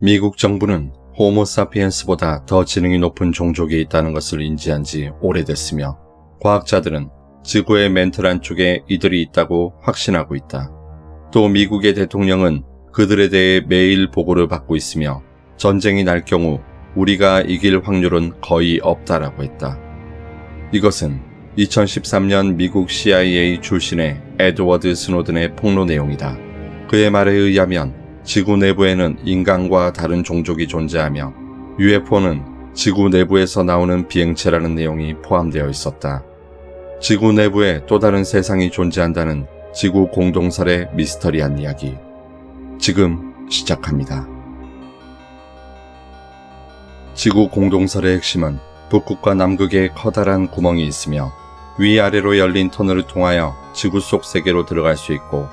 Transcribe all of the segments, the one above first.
미국 정부는 호모사피엔스보다 더 지능이 높은 종족이 있다는 것을 인지한 지 오래됐으며 과학자들은 지구의 맨틀 안쪽에 이들이 있다고 확신하고 있다. 또 미국의 대통령은 그들에 대해 매일 보고를 받고 있으며 전쟁이 날 경우 우리가 이길 확률은 거의 없다라고 했다. 이것은 2013년 미국 CIA 출신의 에드워드 스노든의 폭로 내용이다. 그의 말에 의하면 지구 내부에는 인간과 다른 종족이 존재하며 UFO는 지구 내부에서 나오는 비행체라는 내용이 포함되어 있었다. 지구 내부에 또 다른 세상이 존재한다는 지구 공동설의 미스터리한 이야기. 지금 시작합니다. 지구 공동설의 핵심은 북극과 남극에 커다란 구멍이 있으며 위아래로 열린 터널을 통하여 지구 속 세계로 들어갈 수 있고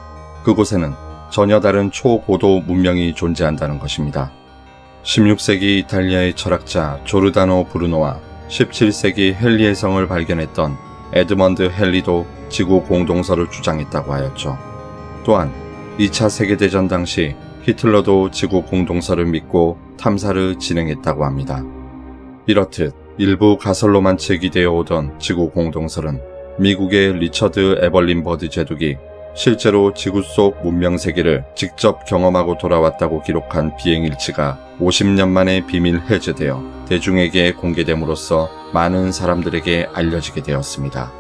그곳에는 전혀 다른 초고도 문명이 존재한다는 것입니다. 16세기 이탈리아의 철학자 조르다노 브루노와 17세기 헨리의 성을 발견했던 에드먼드 헨리도 지구 공동설을 주장했다고 하였죠. 또한 2차 세계대전 당시 히틀러도 지구 공동설을 믿고 탐사를 진행했다고 합니다. 이렇듯 일부 가설로만 제기되어 오던 지구 공동설은 미국의 리처드 에벌린 버드 제독이 실제로 지구 속 문명 세계를 직접 경험하고 돌아왔다고 기록한 비행일지가 50년 만에 비밀 해제되어 대중에게 공개됨으로써 많은 사람들에게 알려지게 되었습니다.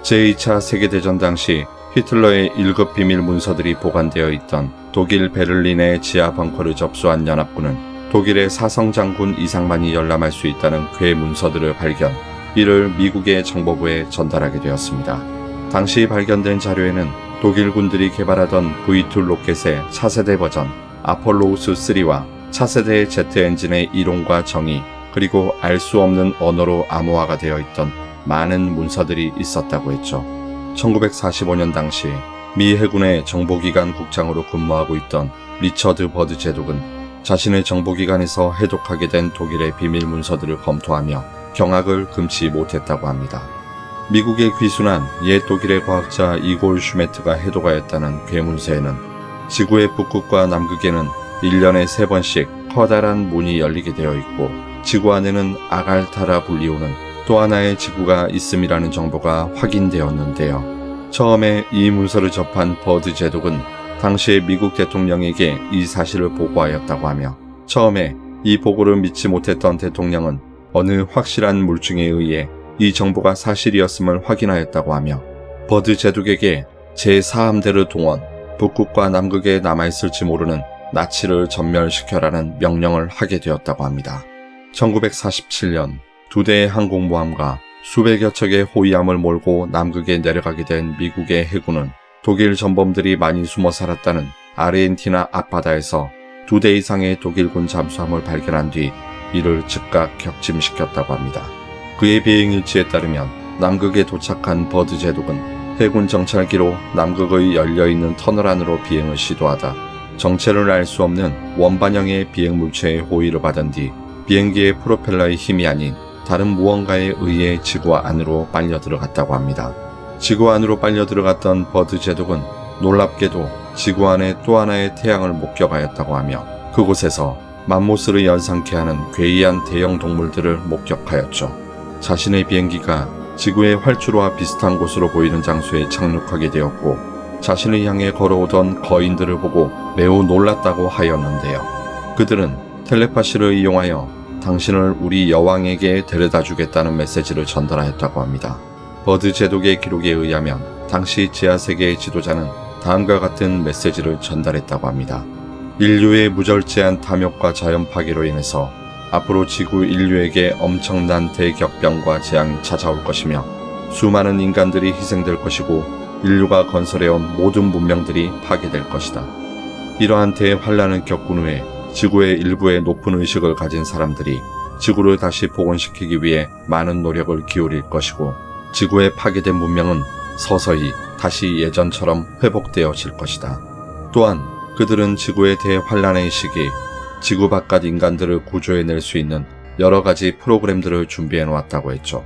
제2차 세계대전 당시 히틀러의 1급 비밀 문서들이 보관되어 있던 독일 베를린의 지하 벙커를 접수한 연합군은 독일의 사성 장군 이상만이 열람할 수 있다는 괴 문서들을 발견, 이를 미국의 정보부에 전달하게 되었습니다. 당시 발견된 자료에는 독일 군들이 개발하던 V2 로켓의 차세대 버전 아폴로우스3와 차세대 제트 엔진의 이론과 정의, 그리고 알 수 없는 언어로 암호화가 되어 있던 많은 문서들이 있었다고 했죠. 1945년 당시 미 해군의 정보기관 국장으로 근무하고 있던 리처드 버드 제독은 자신의 정보기관에서 해독하게 된 독일의 비밀 문서들을 검토하며 경악을 금치 못했다고 합니다. 미국에 귀순한 옛 독일의 과학자 이골 슈메트가 해독하였다는 괴문서에는 지구의 북극과 남극에는 1년에 3번씩 커다란 문이 열리게 되어 있고 지구 안에는 아갈타라 불리우는 또 하나의 지구가 있음이라는 정보가 확인되었는데요. 처음에 이 문서를 접한 버드 제독은 당시의 미국 대통령에게 이 사실을 보고하였다고 하며 처음에 이 보고를 믿지 못했던 대통령은 어느 확실한 물증에 의해 이 정보가 사실이었음을 확인하였다고 하며 버드 제독에게 제4함대를 동원, 북극과 남극에 남아있을지 모르는 나치를 전멸시켜라는 명령을 하게 되었다고 합니다. 1947년 2대의 항공모함과 수백여 척의 호위함을 몰고 남극에 내려가게 된 미국의 해군은 독일 전범들이 많이 숨어 살았다는 아르헨티나 앞바다에서 2대 이상의 독일군 잠수함을 발견한 뒤 이를 즉각 격침시켰다고 합니다. 그의 비행일지에 따르면 남극에 도착한 버드 제독은 해군 정찰기로 남극의 열려있는 터널 안으로 비행을 시도하다 정체를 알 수 없는 원반형의 비행물체의 호위를 받은 뒤 비행기의 프로펠러의 힘이 아닌 다른 무언가에 의해 지구 안으로 빨려 들어갔다고 합니다. 지구 안으로 빨려 들어갔던 버드 제독은 놀랍게도 지구 안에 또 하나의 태양을 목격하였다고 하며 그곳에서 맘모스를 연상케 하는 괴이한 대형 동물들을 목격하였죠. 자신의 비행기가 지구의 활주로와 비슷한 곳으로 보이는 장소에 착륙하게 되었고 자신을 향해 걸어오던 거인들을 보고 매우 놀랐다고 하였는데요. 그들은 텔레파시를 이용하여 당신을 우리 여왕에게 데려다 주겠다는 메시지를 전달하였다고 합니다. 버드 제독의 기록에 의하면 당시 지하세계의 지도자는 다음과 같은 메시지를 전달했다고 합니다. 인류의 무절제한 탐욕과 자연 파괴로 인해서 앞으로 지구 인류에게 엄청난 대격변과 재앙이 찾아올 것이며 수많은 인간들이 희생될 것이고 인류가 건설해온 모든 문명들이 파괴될 것이다. 이러한 대환란을 겪은 후에 지구의 일부의 높은 의식을 가진 사람들이 지구를 다시 복원시키기 위해 많은 노력을 기울일 것이고 지구의 파괴된 문명은 서서히 다시 예전처럼 회복되어질 것이다. 또한 그들은 지구의 대환란의 시기, 지구 바깥 인간들을 구조해낼 수 있는 여러 가지 프로그램들을 준비해 놓았다고 했죠.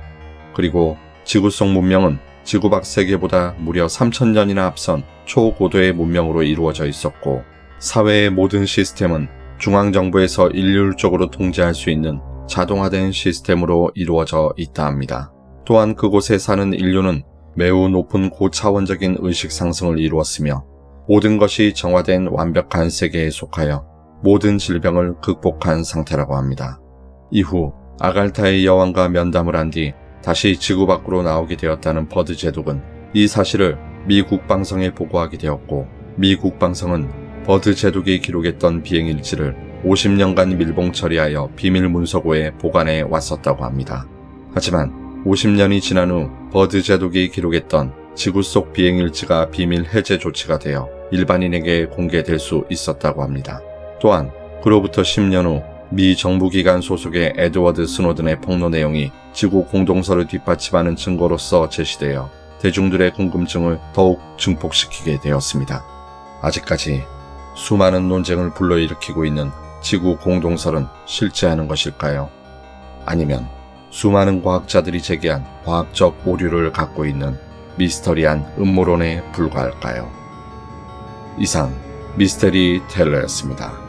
그리고 지구 속 문명은 지구 밖 세계보다 무려 3000년이나 앞선 초고도의 문명으로 이루어져 있었고 사회의 모든 시스템은 중앙정부에서 일률적으로 통제할 수 있는 자동화된 시스템으로 이루어져 있다 합니다. 또한 그곳에 사는 인류는 매우 높은 고차원적인 의식 상승을 이루었으며 모든 것이 정화된 완벽한 세계에 속하여 모든 질병을 극복한 상태라고 합니다. 이후 아갈타의 여왕과 면담을 한 뒤 다시 지구 밖으로 나오게 되었다는 버드 제독은 이 사실을 미 국방성에 보고하게 되었고, 미 국방성은 버드 제독이 기록했던 비행일지를 50년간 밀봉 처리하여 비밀 문서고에 보관해 왔었다고 합니다. 하지만 50년이 지난 후 버드 제독이 기록했던 지구 속 비행일지가 비밀 해제 조치가 되어 일반인에게 공개될 수 있었다고 합니다. 또한 그로부터 10년 후 미 정부기관 소속의 에드워드 스노든의 폭로 내용이 지구 공동설을 뒷받침하는 증거로서 제시되어 대중들의 궁금증을 더욱 증폭시키게 되었습니다. 아직까지 수많은 논쟁을 불러일으키고 있는 지구 공동설은 실제하는 것일까요? 아니면 수많은 과학자들이 제기한 과학적 오류를 갖고 있는 미스터리한 음모론에 불과할까요? 이상 미스테리 텔러였습니다.